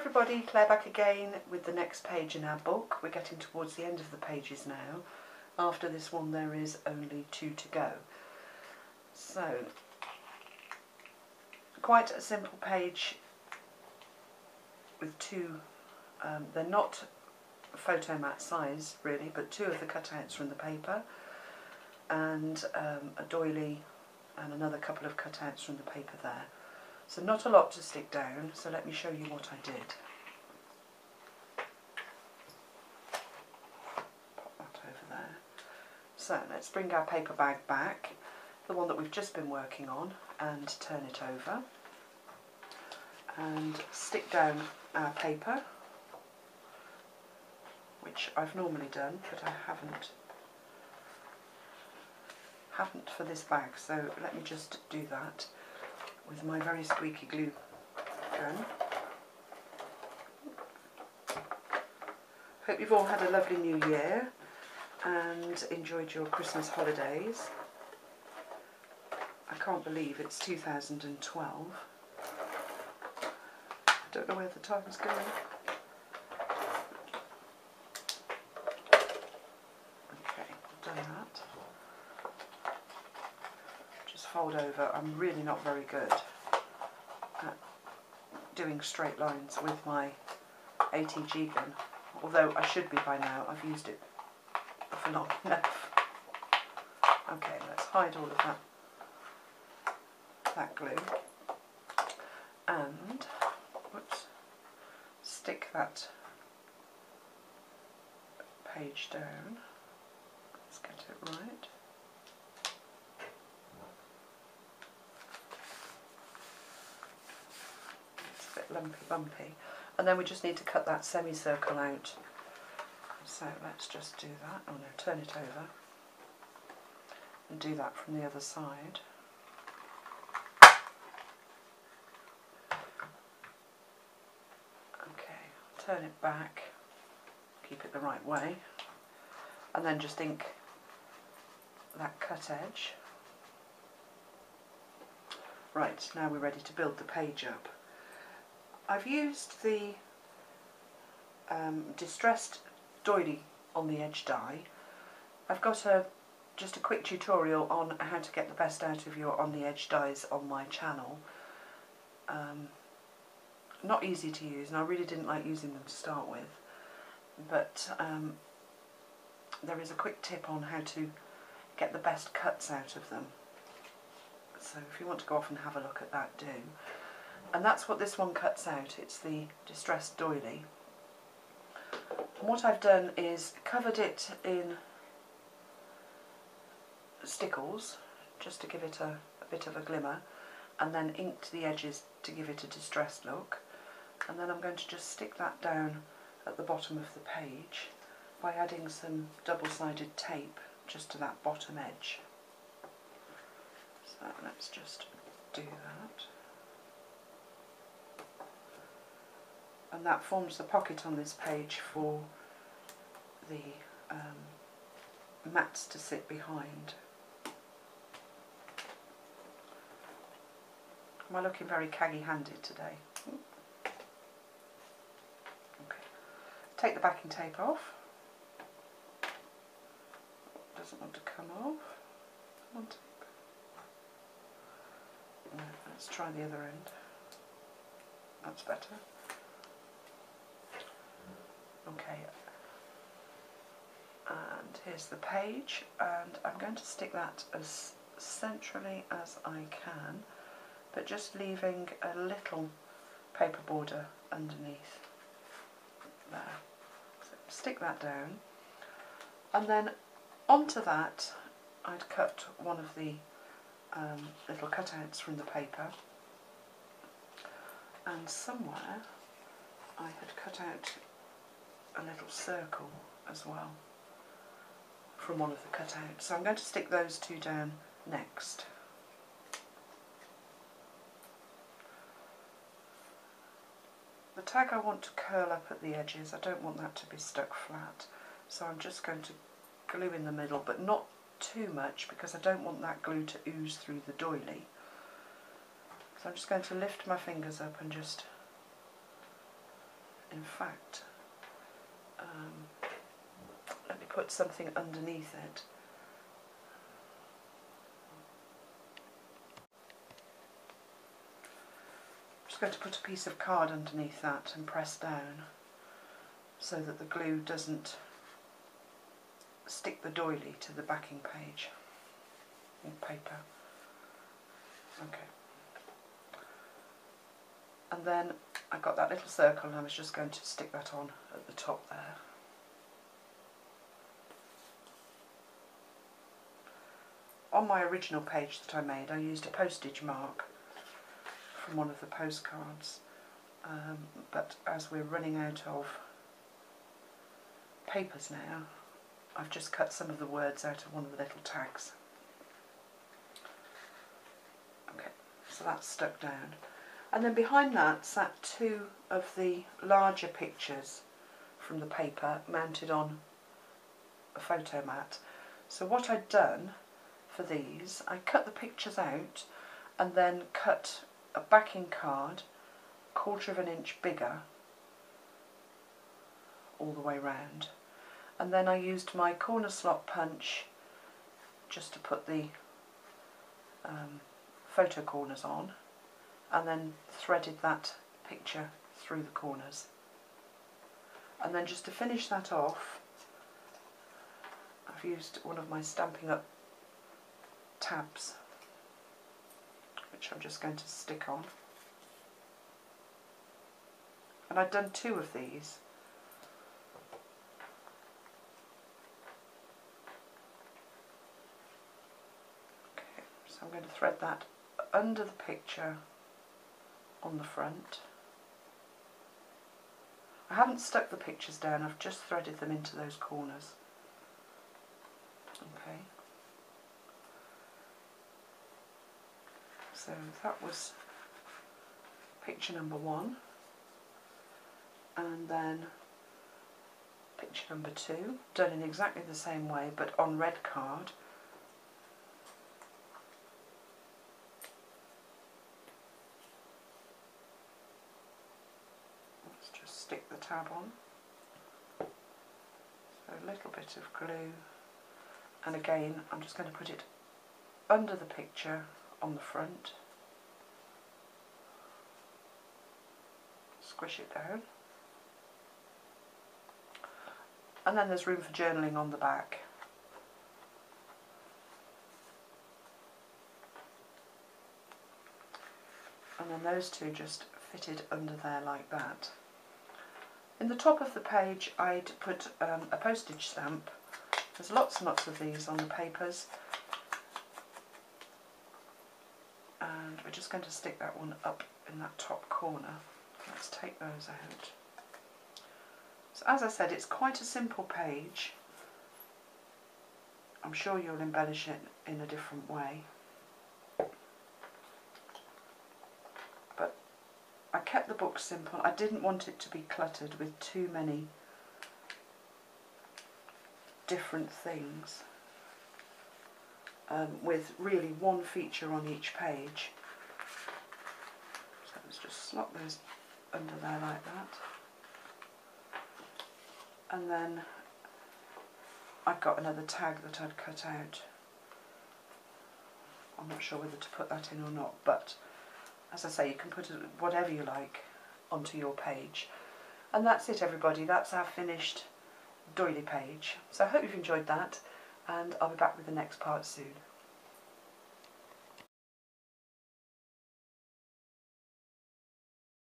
everybody, Claire back again with the next page in our book. We're getting towards the end of the pages now. After this one there is only 2 to go. So, quite a simple page with 2, they're not photo mat size really, but 2 of the cutouts from the paper and a doily and another couple of cutouts from the paper there. So not a lot to stick down, so let me show you what I did. Pop that over there. So let's bring our paper bag back, the one that we've just been working on, and turn it over and stick down our paper, which I've normally done, but I haven't for this bag, so let me just do that with my very squeaky glue gun. Hope you've all had a lovely new year and enjoyed your Christmas holidays. I can't believe it's 2012. I don't know where the time's going. Okay, I've done that. Just fold over. I'm really not very good at doing straight lines with my ATG gun, although I should be by now. I've used it for long enough. Okay, let's hide all of that glue and stick that page down. Let's get it right. It's a bit lumpy bumpy, and then we just need to cut that semicircle out. So let's just do that. Oh no, turn it over and do that from the other side. Turn it back, keep it the right way, and then just ink that cut edge. Right, now we're ready to build the page up. I've used the distressed doily on the edge die. I've got just a quick tutorial on how to get the best out of your on the edge dies on my channel. Not easy to use, and I really didn't like using them to start with, but there is a quick tip on how to get the best cuts out of them, so if you want to go off and have a look at that, do. And that's what this one cuts out. It's the distressed doily, and what I've done is covered it in stickles just to give it a bit of a glimmer, and then inked the edges to give it a distressed look. And then I'm going to just stick that down at the bottom of the page by adding some double-sided tape just to that bottom edge. So let's just do that. And that forms the pocket on this page for the mats to sit behind. Am I looking very caggy-handed today? Take the backing tape off. Doesn't want to come off. Come on, tape. No, let's try the other end. That's better. Okay. And here's the page, and I'm going to stick that as centrally as I can, but just leaving a little paper border underneath. There. So stick that down, and then onto that I'd cut one of the little cutouts from the paper, and somewhere I had cut out a little circle as well from one of the cutouts, so I'm going to stick those 2 down next. The tag I want to curl up at the edges. I don't want that to be stuck flat, so I'm just going to glue in the middle, but not too much because I don't want that glue to ooze through the doily. So I'm just going to lift my fingers up and just in fact, let me put something underneath it. I'm just going to put a piece of card underneath that and press down so that the glue doesn't stick the doily to the backing page in paper. Okay. And then I got that little circle and I was just going to stick that on at the top there. On my original page that I made, I used a postage mark from one of the postcards, but as we're running out of papers now, I've just cut some of the words out of one of the little tags. Okay, so that's stuck down. And then behind that sat two of the larger pictures from the paper mounted on a photo mat. So what I'd done for these, I cut the pictures out and then cut a backing card 1/4 of an inch bigger all the way round. And then I used my corner slot punch just to put the photo corners on, and then threaded that picture through the corners. And then just to finish that off, I've used one of my Stampin' Up tabs, which I'm just going to stick on. And I've done two of these. Okay, so I'm going to thread that under the picture on the front. I haven't stuck the pictures down, I've just threaded them into those corners. Okay. So that was picture number 1, and then picture number 2, done in exactly the same way but on red card. Let's just stick the tab on. So a little bit of glue, and again I'm just going to put it under the picture on the front, squish it down, and then there's room for journaling on the back. And then those two just fitted under there like that. In the top of the page I'd put a postage stamp. There's lots and lots of these on the papers. And we're just going to stick that one up in that top corner. Let's take those out. So as I said, it's quite a simple page. I'm sure you'll embellish it in a different way. But I kept the book simple. I didn't want it to be cluttered with too many different things. With really one feature on each page. So let's just slot those under there like that. And then I've got another tag that I'd cut out. I'm not sure whether to put that in or not, but as I say, you can put whatever you like onto your page. And that's it, everybody. That's our finished doily page. So I hope you've enjoyed that, and I'll be back with the next part soon.